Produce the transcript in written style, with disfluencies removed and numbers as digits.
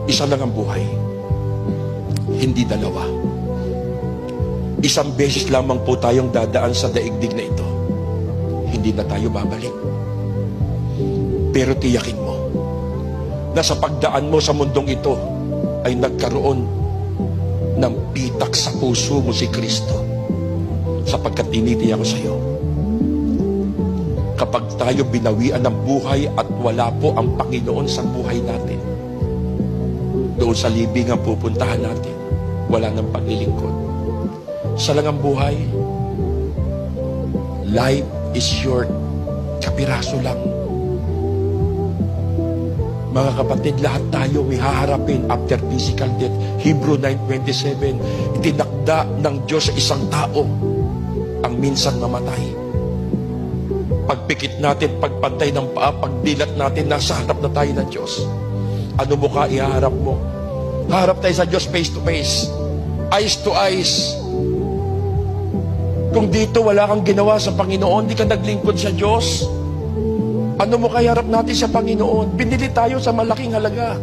Isa lang ang buhay, hindi dalawa. Isang beses lamang po tayong dadaan sa daigdig na ito. Hindi na tayo babalik. Pero tiyakin mo na sa pagdaan mo sa mundong ito ay nagkaroon ng pitak sa puso mo si Kristo, sapagkat tinitiyak ko sa iyo, kapag tayo binawian ng buhay at wala po ang Panginoon sa buhay natin, doon sa libingan pupuntahan natin, wala ng paglilingkod. Sa lang ang buhay, life is short, kapiraso lang. Mga kapatid, lahat tayo may haharapin after physical death. Hebrew 9:27, itinakda ng Diyos sa isang tao ang minsan mamatay. Pagpikit natin, pagpantay ng paa, pagdilat natin, nasa harap na tayo ng Diyos. Ano mukha ihaharap mo? Harap tayo sa Diyos face to face, eyes to eyes. Kung dito wala kang ginawa sa Panginoon, di ka naglingkod sa Diyos, ano mo kaya harap natin sa Panginoon? Binili tayo sa malaking halaga.